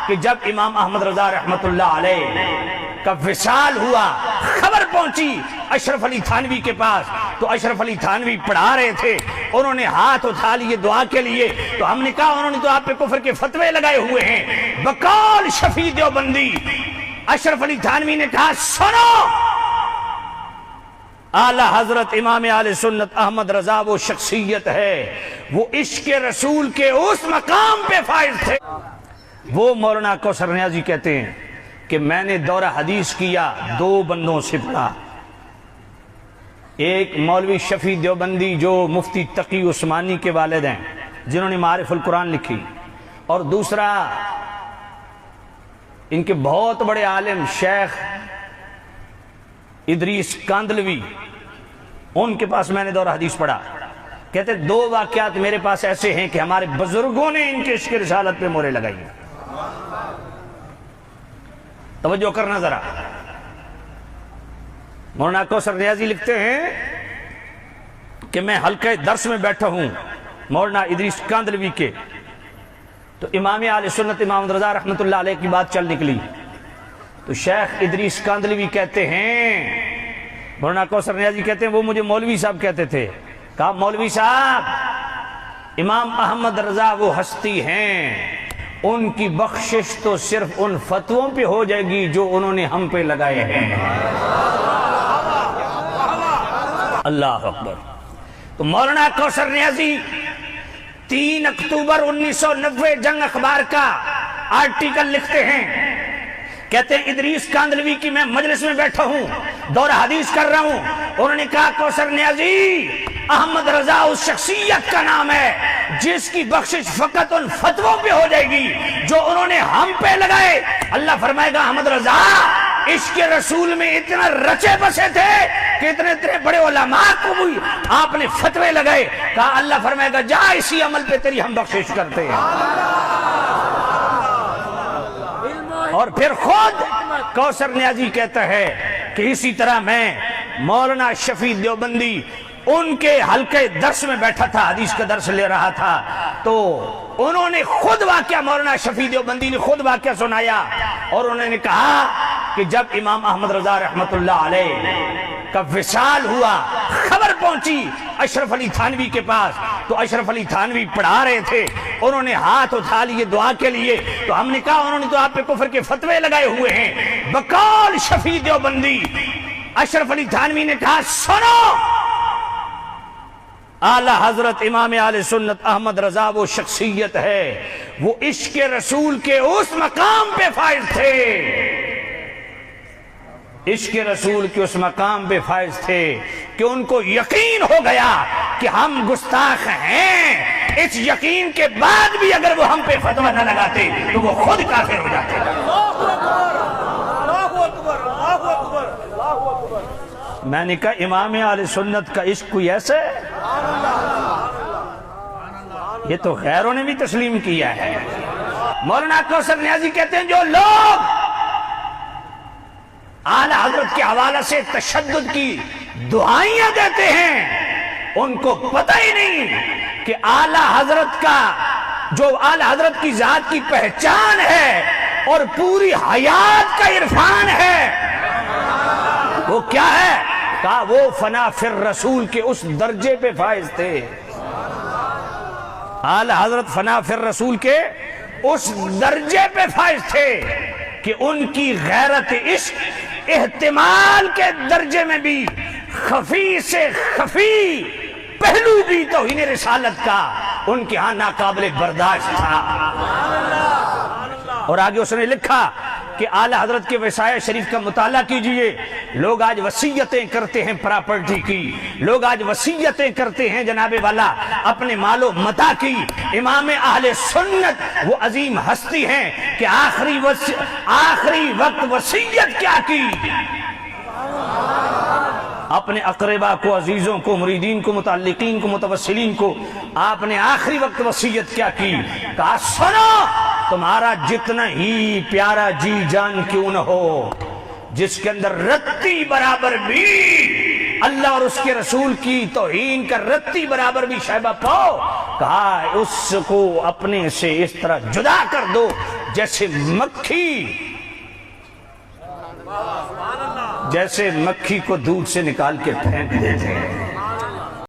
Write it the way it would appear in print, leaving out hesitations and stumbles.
کہ جب امام احمد رضا رحمت اللہ علیہ کا وصال ہوا، خبر پہنچی اشرف علی تھانوی کے پاس، تو اشرف علی تھانوی پڑھا رہے تھے، انہوں نے ہاتھ اٹھا لیے دعا کے لیے، تو ہم نے کہا انہوں نے تو آپ پہ کفر کے فتوے لگائے ہوئے ہیں۔ بقول شفیع دیوبندی اشرف علی تھانوی نے کہا سنو، اعلی حضرت امام اہل سنت احمد رضا وہ شخصیت ہے، وہ عشق رسول کے اس مقام پہ فائز تھے۔ وہ مولانا کوثر نیازی کہتے ہیں کہ میں نے دورہ حدیث کیا، دو بندوں سے پڑھا، ایک مولوی شفیع دیوبندی جو مفتی تقی عثمانی کے والد ہیں جنہوں نے معارف القرآن لکھی، اور دوسرا ان کے بہت بڑے عالم شیخ ادریس کاندلوی، ان کے پاس میں نے دورہ حدیث پڑھا۔ کہتے دو واقعات میرے پاس ایسے ہیں کہ ہمارے بزرگوں نے ان کے عشق رسالت پہ مورے لگائی ہیں۔ توجہ کرنا ذرا، مولانا کوثر نیازی لکھتے ہیں کہ میں حلقہ درس میں بیٹھا ہوں مولانا ادریس کاندلوی کے، تو امام اہل سنت امام رضا رحمت اللہ علیہ کی بات چل نکلی، تو شیخ ادریس کاندلوی کہتے ہیں، مولانا کوثر نیازی کہتے ہیں وہ مجھے مولوی صاحب کہتے تھے، کہا مولوی صاحب امام احمد رضا وہ ہستی ہیں، ان کی بخشش تو صرف ان فتووں پہ ہو جائے گی جو انہوں نے ہم پہ لگائے ہیں۔ اللہ اکبر۔ تو مولانا کوثر نیازی 3 اکتوبر 1990 جنگ اخبار کا آرٹیکل لکھتے ہیں، کہتے ہیں ادریس کاندلوی کی میں مجلس میں بیٹھا ہوں، دورہ حدیث کر رہا ہوں، انہوں نے کہا کوثر نیازی احمد رضا اس شخصیت کا نام ہے جس کی بخشش فقط ان فتووں پہ ہو جائے گی جو انہوں نے ہم پہ لگائے۔ اللہ فرمائے گا احمد رضا عشق رسول میں اتنا رچے بسے تھے کہ اتنے بڑے علماء کو بھی آپ نے فتوے لگائے، کہا اللہ فرمائے گا جا اسی عمل پہ تیری ہم بخشش کرتے ہیں۔ اور پھر خود کوثر نیازی کہتا ہے کہ اسی طرح میں مولانا شفیع دیوبندی ان کے حلقہ درس میں بیٹھا تھا، حدیث کا درس لے رہا تھا، تو انہوں نے خود واقعہ مولانا شفیع دیوبندی نے خود واقعہ سنایا، اور انہوں نے کہا کہ جب امام احمد رضا رحمت اللہ علیہ کا وصال ہوا، خبر پہنچی اشرف علی تھانوی کے پاس، تو اشرف علی تھانوی پڑھا رہے تھے، انہوں نے ہاتھ اٹھا لیے دعا کے لیے، تو ہم نے کہا انہوں نے تو آپ پہ کفر کے فتوے لگائے ہوئے ہیں۔ بقول شفیع دیوبندی اشرف علی تھانوی نے کہا سنو، اعلی حضرت امام اہل سنت احمد رضا وہ شخصیت ہے، وہ عشق رسول کے اس مقام پہ فائز تھے، عشق رسول کے اس مقام پہ فائز تھے کہ ان کو یقین ہو گیا کہ ہم گستاخ ہیں، اس یقین کے بعد بھی اگر وہ ہم پہ فتویٰ نہ لگاتے تو وہ خود کافر ہو جاتے۔ میں نے کہا امام اہل سنت کا عشق کوئی ایسا ہے، یہ تو غیروں نے بھی تسلیم کیا ہے۔ مولانا کوثر نیازی کہتے ہیں جو لوگ اعلی حضرت کے حوالے سے تشدد کی دعائیاں دیتے ہیں، ان کو پتہ ہی نہیں کہ اعلی حضرت کا جو اعلی حضرت کی ذات کی پہچان ہے اور پوری حیات کا عرفان ہے وہ کیا ہے؟ کہا وہ فنا فی الرسول کے اس درجے پہ فائز تھے، اعلی حضرت فنا فی الرسول کے اس درجے پہ فائز تھے کہ ان کی غیرت عشق احتمال کے درجے میں بھی خفی سے خفی پہلو بھی توہین رسالت کا ان کے ہاں ناقابل برداشت تھا۔ اور آگے اس نے لکھا کہ اعلی حضرت کے وصایہ شریف کا مطالعہ کیجئے، لوگ آج وصیتیں کرتے ہیں پراپرٹی کی، لوگ آج وصیتیں کرتے ہیں جناب والا اپنے مال و متاع کی، امام اہل سنت وہ عظیم ہستی ہیں کہ آخری وقت وصیت کیا کی، اپنے اقربا کو، عزیزوں کو، مریدین کو، متعلقین کو، متوسلین کو آپ نے آخری وقت وصیت کیا کی؟ کہا سنو، تمہارا جتنا ہی پیارا جی جان کیوں نہ ہو، جس کے اندر رتی برابر بھی اللہ اور اس کے رسول کی توہین کا رتی برابر بھی شائبہ پاؤ، کہا اس کو اپنے سے اس طرح جدا کر دو جیسے مکھی کو دودھ سے نکال کے پھینک دیتے ہیں.